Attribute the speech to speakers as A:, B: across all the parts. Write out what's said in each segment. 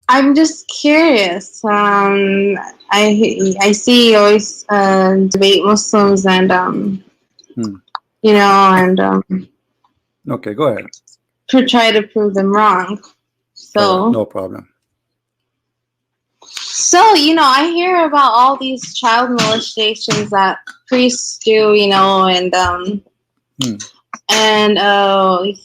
A: I'm just curious. I see you always debate Muslims and you know, and
B: Okay, go ahead.
A: to try to prove them wrong. So
B: no problem.
A: So, you know, I hear about all these child molestations that priests do, you know, and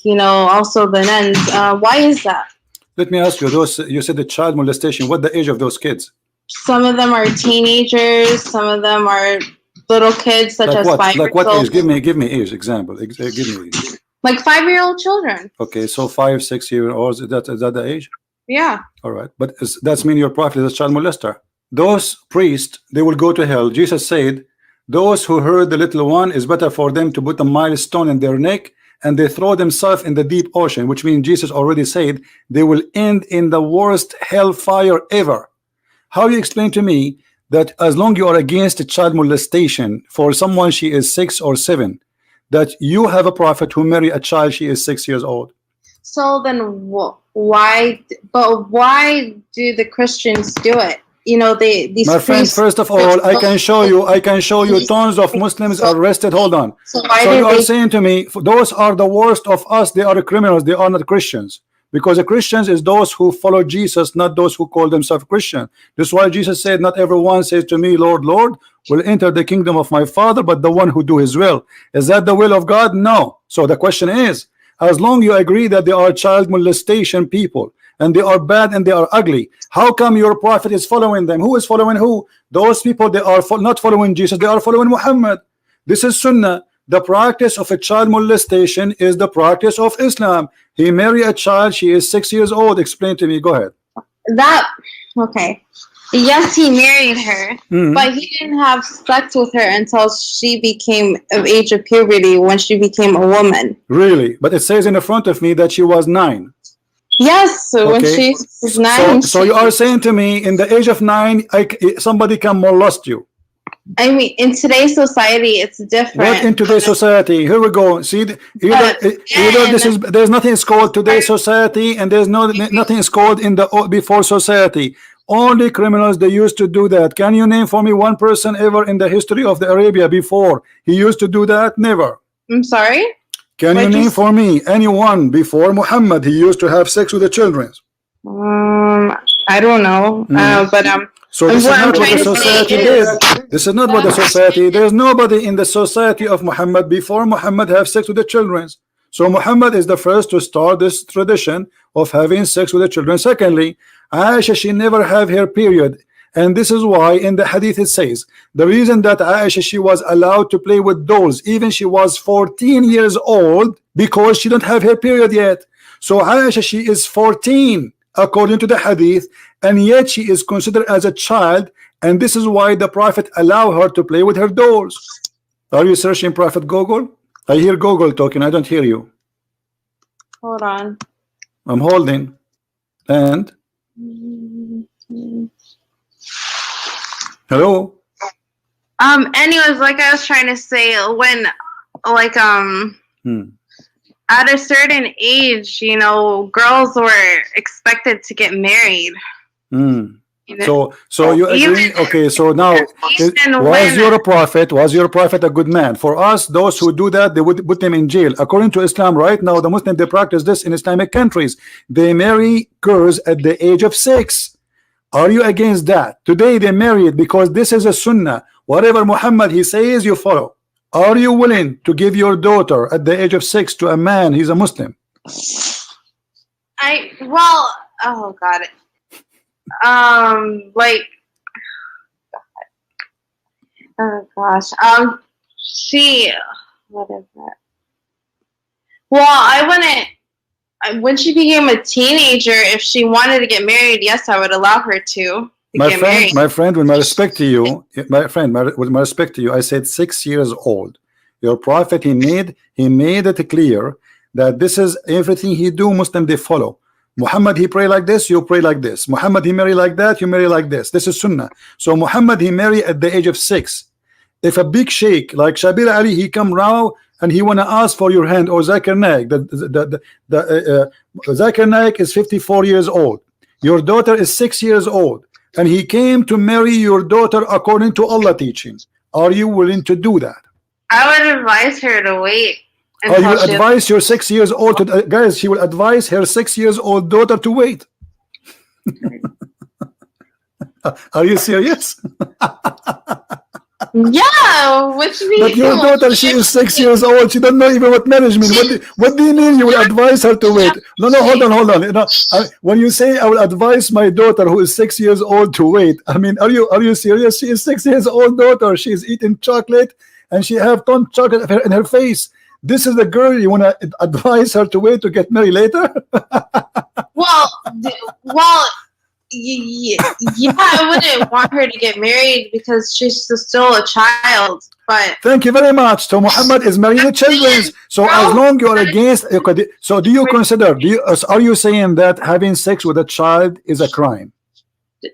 A: you know, also the nuns. Why is that?
B: Let me ask you, those you said the child molestation, what the age of those kids?
A: Some of them are teenagers, some of them are little kids, such
B: Like
A: as
B: what?
A: 5
B: Like
A: years
B: what
A: old.
B: age? Give me age example. Give me age.
A: Like 5-year-old children.
B: Okay, so 5, 6-year-olds, is that the age?
A: Yeah.
B: All right, but that's mean your prophet is a child molester. Those priests, they will go to hell. Jesus said, those who hurt the little one is better for them to put a milestone in their neck and they throw themselves in the deep ocean, which means Jesus already said they will end in the worst hellfire ever. How you explain to me that as long you are against child molestation for someone she is 6 or 7, that you have a prophet who marry a child she is 6 years old?
A: So then why? But why do the Christians do it? You know, these.
B: My friend, first of all, I can show you tons of Muslims arrested. Hold on.
A: So
B: you are saying to me, those are the worst of us. They are criminals. They are not Christians. Because the Christians is those who follow Jesus, not those who call themselves Christian. This is why Jesus said, not everyone says to me, Lord, Lord, will enter the kingdom of my Father, but the one who do his will. Is that the will of God? No. So the question is, as long you agree that they are child molestation people, and they are bad and they are ugly, how come your prophet is following them? Who is following who? Those people, they are not following Jesus, they are following Muhammad. This is Sunnah. The practice of a child molestation is the practice of Islam. He married a child, she is 6 years old. Explain to me, go ahead.
A: Okay. Yes, he married her, but he didn't have sex with her until she became of age of puberty, when she became a woman.
B: Really? But it says in the front of me that she was 9.
A: Yes, so when she was 9.
B: So you are saying to me, in the age of 9, somebody can molest you?
A: I mean, in today's society, it's different.
B: What in today's society? Here we go. See, there's nothing is called today's society, and there's nothing is called in the before society. Only criminals, they used to do that. Can you name for me one person ever in the history of the Arabia before he used to do that? Never.
A: I'm sorry?
B: Can you name for me anyone before Muhammad he used to have sex with the children?
A: I don't know.
B: So this is not what the society did. This is not what the society. There's nobody in the society of Muhammad before Muhammad have sex with the children. So Muhammad is the first to start this tradition of having sex with the children. Secondly, Aisha, she never have her period, and this is why in the Hadith it says the reason that Aisha, she was allowed to play with dolls even she was 14 years old, because she don't have her period yet. So Aisha, she is 14 according to the Hadith, and yet she is considered as a child, and this is why the Prophet allowed her to play with her dolls. Are you searching Prophet Google? I hear Google talking, I don't hear you.
A: Hold on.
B: I'm holding. And hello.
A: Anyways, like I was trying to say, when like at a certain age, you know, girls were expected to get married.
B: So you agree? Okay, so now was your prophet a good man? For us, those who do that, they would put them in jail. According to Islam, right now, the Muslims, they practice this in Islamic countries. They marry girls at the age of 6. Are you against that? Today they marry it because this is a sunnah. Whatever Muhammad he says, you follow. Are you willing to give your daughter at the age of 6 to a man? He's a Muslim.
A: Oh God. Like, oh gosh. What is that? Well, I wouldn't. When she became a teenager, if she wanted to get married, yes, I would allow her to.
B: My friend, with my respect to you, with my respect to you, I said 6 years old. Your prophet, he made it clear that this is everything he do. Muslim, they follow. Muhammad, he pray like this, you pray like this. Muhammad, he marry like that, you marry like this. This is sunnah. So Muhammad, he marry at the age of 6. If a big sheikh like Shabir Ali, he come round and he wanna ask for your hand, or Zakir Naik, Zakir Naik is 54 years old. your daughter is 6 years old, and he came to marry your daughter according to Allah teaching, are you willing to do that?
A: I would advise her to wait.
B: Or you will advise your 6 years old to, guys, she will advise her 6 years old daughter to wait. Are you serious?
A: Yeah, which means
B: but your daughter, she is 6 years old. She doesn't know even what marriage means. What do you mean you will advise her to wait? No, hold on. You know, when you say I will advise my daughter who is 6 years old to wait, I mean, are you serious? She is 6 years old daughter. She is eating chocolate and she have ton chocolate in her face. This is the girl you want to advise her to wait to get married later?
A: well, yeah, I wouldn't want her to get married because she's still a child. But
B: thank you very much. So Muhammad is marrying the children. So as long you are against, so do you consider? Are you saying that having sex with a child is a crime?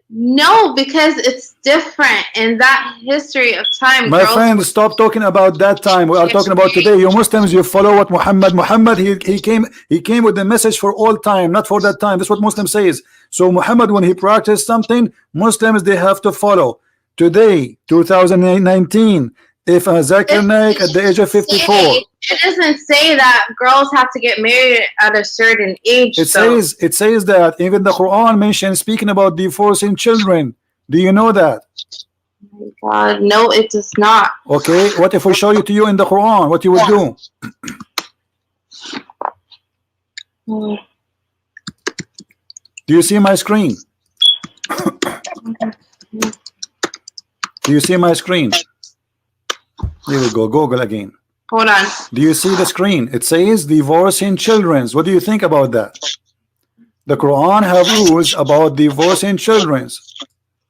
A: No, because it's different in that history of time.
B: My friend, stop talking about that time. We are talking about today. You Muslims, you follow what Muhammad he came with the message for all time, not for that time. That's what Muslim says. So Muhammad, when he practiced something, Muslims, they have to follow. Today, 2019, if Zakir Naik at the age of 54,
A: it doesn't say that girls have to get married at a certain age.
B: It says that even the Quran mentions speaking about divorcing children. Do you know that?
A: Oh my God, no, it does not.
B: Okay, what if we show it to you in the Quran? What you would do? Do you see my screen? Do you see my screen? Here we go. Google again.
A: Hold on.
B: Do you see the screen? It says divorcing children. What do you think about that? The Quran have rules about divorcing children.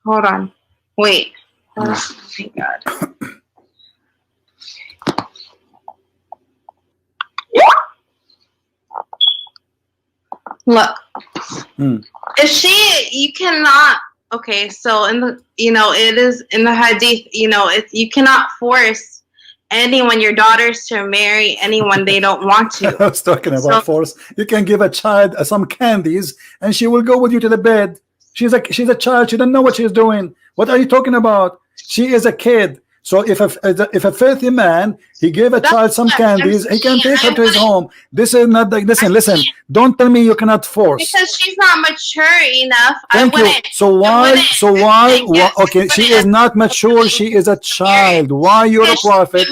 A: Hold on. Wait. Oh my God. Look. If you cannot. Okay, so in the it is in the Hadith. You cannot force anyone, your daughters, to marry anyone they don't want to.
B: I was talking about force. You can give a child some candies and she will go with you to the bed. She's a child. She doesn't know what she's doing. What are you talking about? She is a kid. So if a filthy man, he gave a child some candies, he can take her to his home. This is not like, listen, don't tell me you cannot force.
A: Because she's not mature enough.
B: Thank you. So why, okay, she is not mature, she is a child. Why you're a prophet?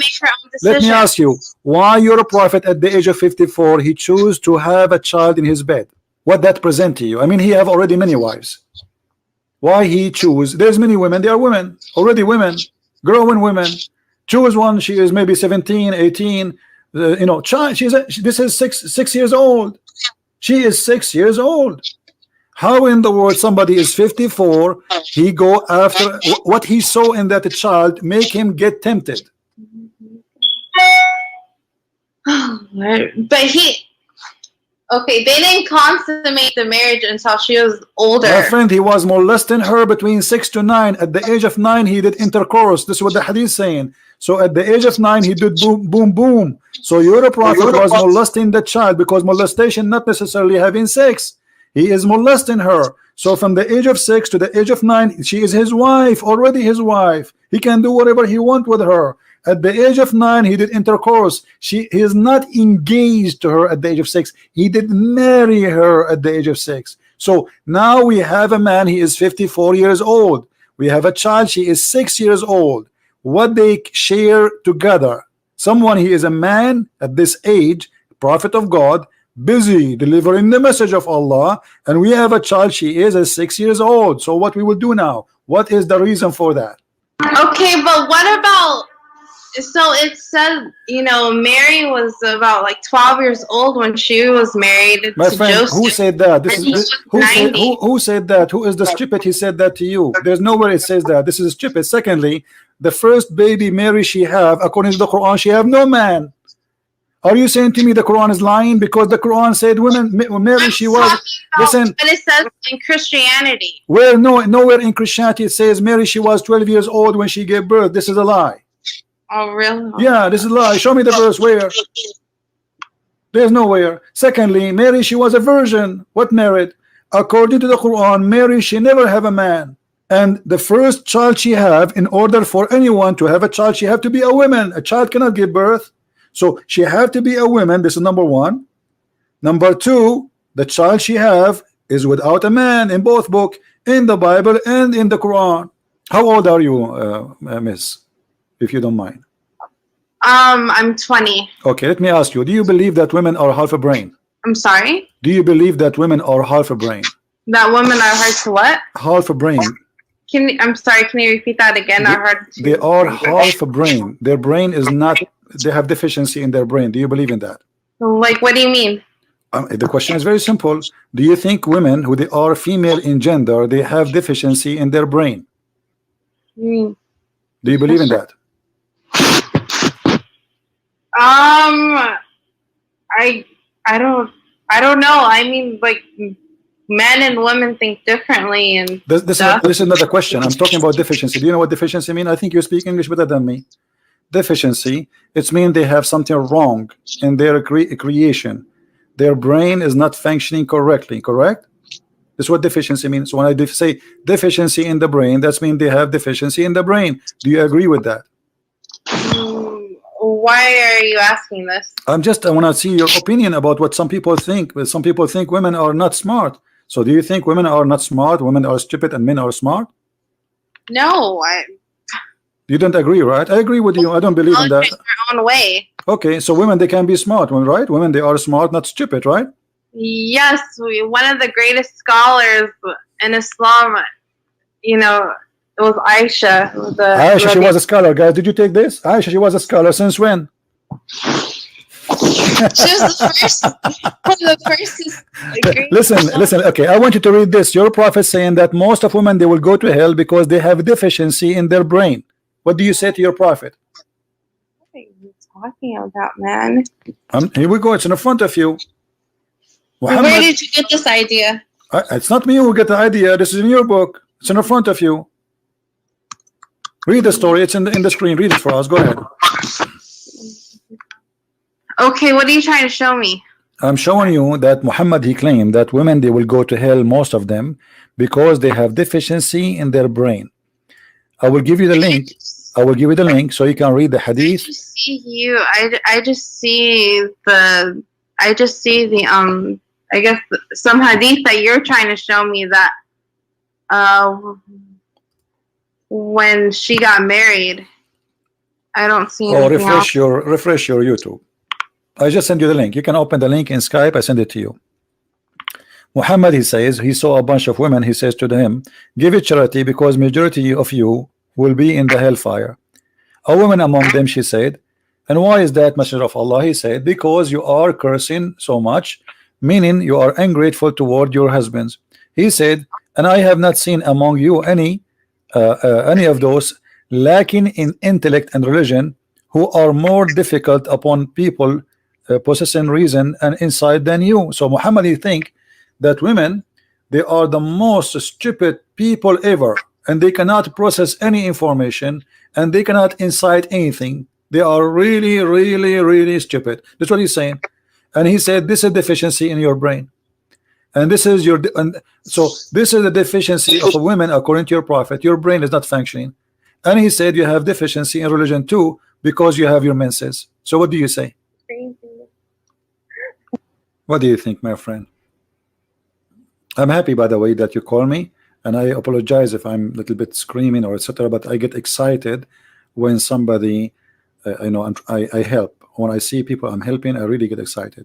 B: Let me ask you, why you're a prophet at the age of 54, he chose to have a child in his bed? What that present to you? I mean, he have already many wives. Why he choose? There's many women, they are women, already women. Growing women, choose one. She is maybe 17, 18. Child. This is six years old. She is 6 years old. How in the world somebody is 54? He go after what he saw in that child, make him get tempted.
A: But okay, they didn't consummate the marriage until she was older.
B: My friend, he was molesting her between 6 to 9. At the age of 9, he did intercourse. This is what the hadith is saying. So at the age of 9, he did boom, boom, boom. So your prophet was molesting the child, because molestation not necessarily having sex. He is molesting her. So from the age of 6 to the age of 9, she is his wife, already his wife. He can do whatever he wants with her. At the age of 9, he did intercourse. He is not engaged to her at the age of 6. He did marry her at the age of 6. So now we have a man, he is 54 years old. We have a child, she is 6 years old. What they share together, someone, he is a man at this age, prophet of God, busy delivering the message of Allah, and we have a child, she is 6 years old. So what we will do now? What is the reason for that?
A: Okay, but what about, so it said, Mary was about like 12 years old when she was married.
B: My friend,
A: Joseph.
B: who said that? Who said that? Who is the stupid? He said that to you. There's nowhere it says that. This is stupid. Secondly, the first baby Mary she have, according to the Quran, she have no man. Are you saying to me the Quran is lying? Because the Quran said Mary she was. Listen.
A: But it says in Christianity.
B: Where nowhere in Christianity it says Mary she was 12 years old when she gave birth. This is a lie.
A: Oh, really?
B: Yeah, this is a lie. Show me the verse where. There's nowhere. Secondly, Mary, she was a virgin. What married? According to the Quran, Mary, she never have a man. And the first child she have, in order for anyone to have a child, she have to be a woman. A child cannot give birth. So she have to be a woman. This is number one. Number two, the child she have is without a man in both book, in the Bible and in the Quran. How old are you, miss, if you don't mind?
A: I'm 20.
B: Okay, let me ask you, do you believe that women are half a brain?
A: I'm sorry?
B: Do you believe that women are half a brain?
A: That women are hard to what?
B: Half a brain.
A: I'm sorry, can you repeat that again?
B: They are half a brain. Their brain is not, they have deficiency in their brain. Do you believe in that?
A: Like, what do you mean?
B: The question is very simple. Do you think women who they are female in gender, they have deficiency in their brain? Do you believe in that?
A: I don't know. I mean, like, men and women think differently, and
B: this is not a question. I'm talking about deficiency. Do you know what deficiency mean? I think you speak English better than me. Deficiency, it's mean they have something wrong in their creation. Their brain is not functioning correctly, correct? That's what deficiency means. So when I say deficiency in the brain, that means they have deficiency in the brain. Do you agree with that?
A: Why are you asking this?
B: I want to see your opinion about what some people think. Some people think women are not smart. So do you think women are not smart, women are stupid, and men are smart?
A: No,
B: you don't agree, right? I agree with you. I don't believe in that.
A: Their own way.
B: Okay, so women, they can be smart, right? Women, they are smart, not stupid, right?
A: Yes, one of the greatest scholars in Islam, you know, it was Aisha.
B: Aisha, she was a scholar, guys. Did you take this? Aisha, she was a scholar since when?
A: She was the first.
B: Listen. Okay, I want you to read this. Your prophet saying that most of women, they will go to hell because they have deficiency in their brain. What do you say to your prophet?
A: What are you talking about, man?
B: Here we go. It's in front of you.
A: Muhammad, where did you get this idea?
B: It's not me who get the idea. This is in your book. It's in front of you. Read the story. It's in the screen. Read it for us. Go ahead.
A: Okay, what are you trying to show me?
B: I'm showing you that Muhammad, he claimed that women, they will go to hell, most of them, because they have deficiency in their brain. I will give you the link. I will give you the link so you can read the hadith.
A: I just see the I guess some hadith that you're trying to show me that when she got married, I don't see anything
B: refresh your YouTube. I just send you the link. You can open the link in Skype. I send it to you. Muhammad, he says, he saw a bunch of women. He says to them, give it charity because majority of you will be in the hellfire. A woman among them, she said, and why is that, Messenger of Allah? He said, because you are cursing so much, meaning you are ungrateful toward your husbands. He said, and I have not seen among you any of those lacking in intellect and religion who are more difficult upon people possessing reason and insight than you. So Muhammad, he think that women, they are the most stupid people ever, and they cannot process any information, and they cannot incite anything. They are really, really, really stupid. That's what he's saying. And he said this is deficiency in your brain, and this is your so this is the deficiency of women according to your prophet. Your brain is not functioning. And he said you have deficiency in religion too because you have your menses. So what do you say? What do you think, my friend? I'm happy, by the way, that you call me, and I apologize if I'm a little bit screaming or etc. But I get excited when somebody, I help. When I see people I'm helping, I really get excited.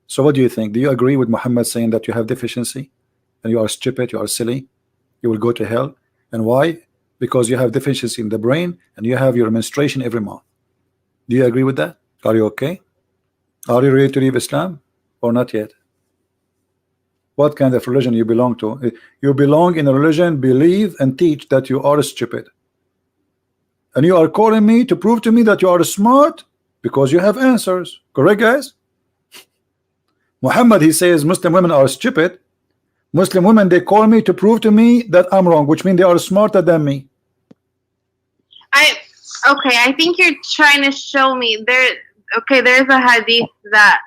B: So what do you think? Do you agree with Muhammad saying that you have deficiency and you are stupid, you are silly, you will go to hell? And why? Because you have deficiency in the brain and you have your menstruation every month. Do you agree with that? Are you okay? Are you ready to leave Islam or not yet? What kind of religion you belong to? You belong in a religion, believe and teach that you are stupid. And you are calling me to prove to me that you are smart because you have answers. Correct, guys? Muhammad, he says Muslim women are stupid. Muslim women, they call me to prove to me that I'm wrong, which means they are smarter than me.
A: I think you're trying to show me there's a hadith that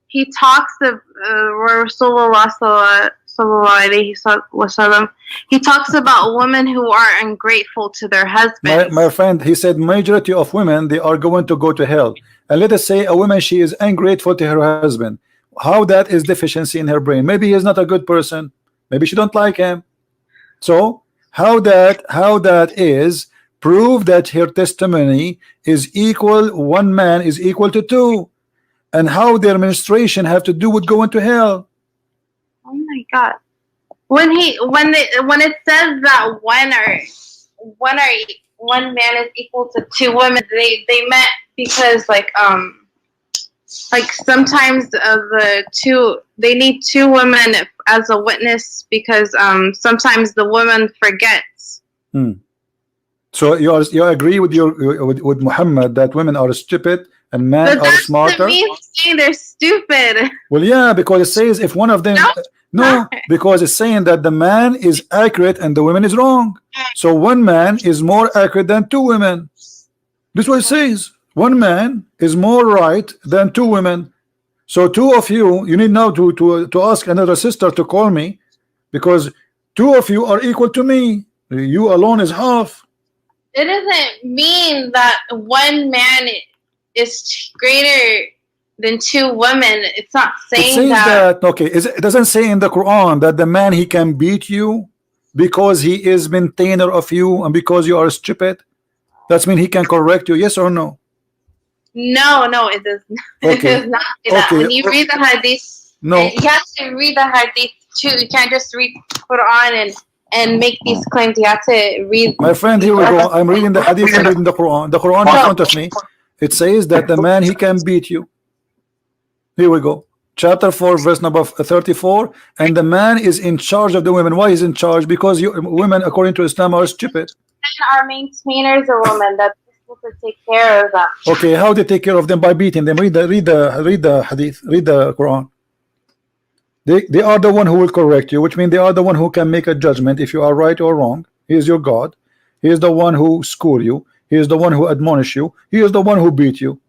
A: he talks of where Rasulullah wasallam, he talks about women who are ungrateful to their husbands.
B: My friend, he said majority of women, they are going to go to hell. And let us say a woman, she is ungrateful to her husband. How that is deficiency in her brain? Maybe he is not a good person. Maybe she don't like him. So how that is prove that her testimony is equal, one man is equal to two, and how their menstruation have to do with going to hell.
A: Oh my God! When it says that one man is equal to two women, they meant because like sometimes the two, they need two women as a witness because sometimes the woman forgets.
B: So you agree with with Muhammad that women are stupid and men are smarter?
A: But that doesn't mean saying they're stupid.
B: Well, yeah, because it says if one of them no, because it's saying that the man is accurate and the woman is wrong. So one man is more accurate than two women. This is what it says. One man is more right than two women. So two of you need now to ask another sister to call me, because two of you are equal to me. You alone is half.
A: It doesn't mean that one man is greater than two women. It's not saying
B: that. Okay, it doesn't say in the Quran that the man, he can beat you because he is maintainer of you and because you are stupid. That means he can correct you. Yes or no?
A: No, it does not.
B: Okay.
A: It does not say that. When you read the Hadith,
B: no,
A: you have to read the Hadith too. You can't just read Quran and make these claims. You have to read.
B: My friend, here we go. I'm reading the Hadith and reading the Quran. The Quran in front of me. It says that the man, he can beat you. Here we go. Chapter 4, verse number 34. And the man is in charge of the women. Why is in charge? Because women, according to Islam, are stupid.
A: Men are maintainers of women. That's supposed to take care of them.
B: Okay, how they take care of them? By beating them. Read the Hadith. Read the Quran. They are the one who will correct you, which means they are the one who can make a judgment if you are right or wrong. He is your God. He is the one who school you. He is the one who admonish you. He is the one who beat you.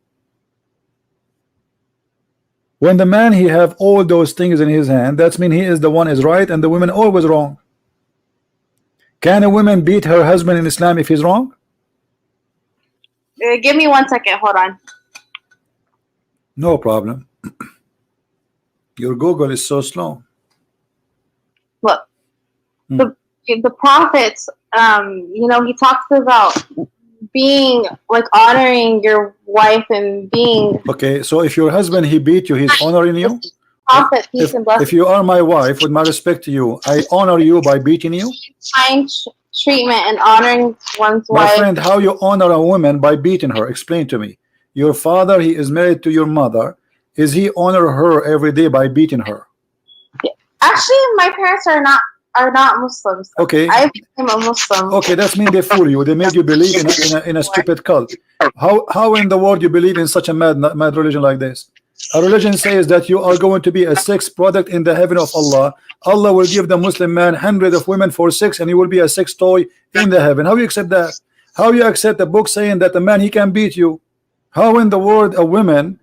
B: When the man, he have all those things in his hand, that means he is the one is right and the women always wrong. Can a woman beat her husband in Islam if he's wrong?
A: Give me 1 second. Hold on.
B: No problem. Your Google is so slow.
A: Look, the prophets, he talks about being like honoring your wife and being.
B: Okay, so if your husband, he beat you, he's honoring you.
A: Prophet, peace and blessings.
B: If you are my wife, with my respect to you, I honor you by beating you.
A: Kind treatment and honoring one's
B: my
A: wife.
B: My friend, how you honor a woman by beating her? Explain to me. Your father, he is married to your mother. Is he honor her every day by beating her?
A: Actually, my parents are not Muslims.
B: Okay.
A: I became a Muslim.
B: Okay, that means they fool you. They made you believe in a stupid cult. How in the world you believe in such a mad religion like this? A religion says that you are going to be a sex product in the heaven of Allah. Allah will give the Muslim man hundreds of women for sex, and he will be a sex toy in the heaven. How you accept that? How you accept a book saying that a man, he can beat you? How in the world a woman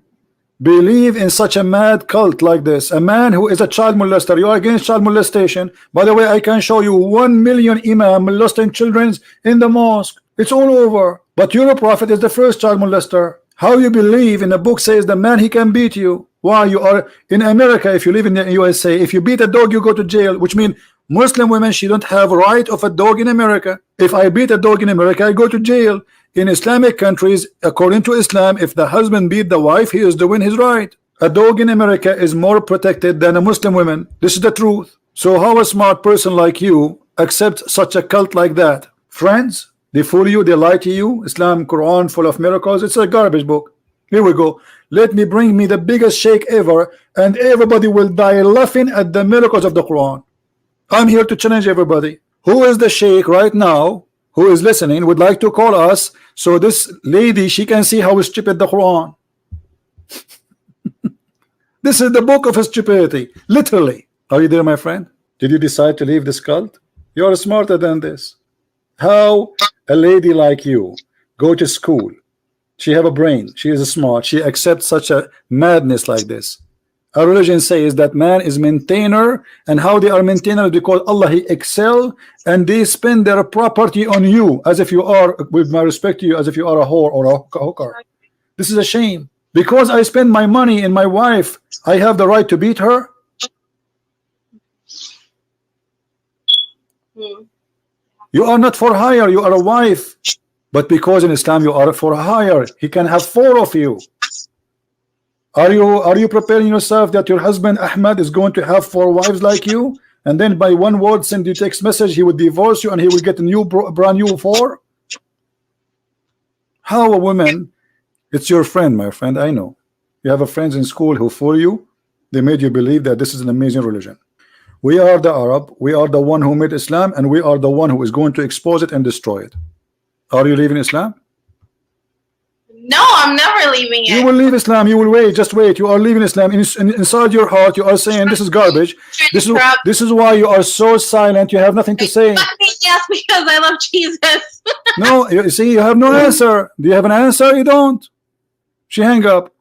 B: believe in such a mad cult like this? A man who is a child molester. You are against child molestation. By the way, I can show you 1 million imam molesting children in the mosque. It's all over. But your prophet is the first child molester. How you believe in a book says the man, he can beat you? Why? You are in America. If you live in the USA, if you beat a dog, you go to jail, which means Muslim women, she don't have right of a dog in America. If I beat a dog in America, I go to jail. In Islamic countries, according to Islam, if the husband beat the wife, he is doing his right. A dog in America is more protected than a Muslim woman. This is the truth. So how a smart person like you accept such a cult like that? Friends, they fool you, they lie to you. Islam, Quran, full of miracles. It's a garbage book. Here we go. Let me bring me the biggest sheikh ever, and everybody will die laughing at the miracles of the Quran. I'm here to challenge everybody. Who is the sheikh right now who is listening would like to call us, so this lady, she can see how stupid the Quran. This is the book of stupidity, literally. Are you there, my friend? Did you decide to leave this cult? You are smarter than this. How a lady like you go to school, she have a brain, she is smart, she accepts such a madness like this. Our religion says that man is maintainer, and how they are maintainer because Allah He excel, and they spend their property on you as if you are, with my respect to you, as if you are a whore or a hooker. This is a shame. Because I spend my money in my wife, I have the right to beat her. You are not for hire, you are a wife. But because in Islam you are for hire, he can have 4 of you. Are you preparing yourself that your husband Ahmed is going to have 4 wives like you, and then by one word send you text message he would divorce you and he will get a new brand new 4? How a woman? It's your friend, my friend. I know you have a friends in school who fool you. They made you believe that this is an amazing religion. We are the Arab, we are the one who made Islam, and we are the one who is going to expose it and destroy it. Are you leaving Islam?
A: No, I'm never leaving it.
B: You will leave Islam. You will wait. Just wait. You are leaving Islam. Inside your heart, you are saying this is garbage. This is why you are so silent. You have nothing to say.
A: Yes, because I love Jesus.
B: No, you see, you have no answer. Do you have an answer? You don't. She hang up.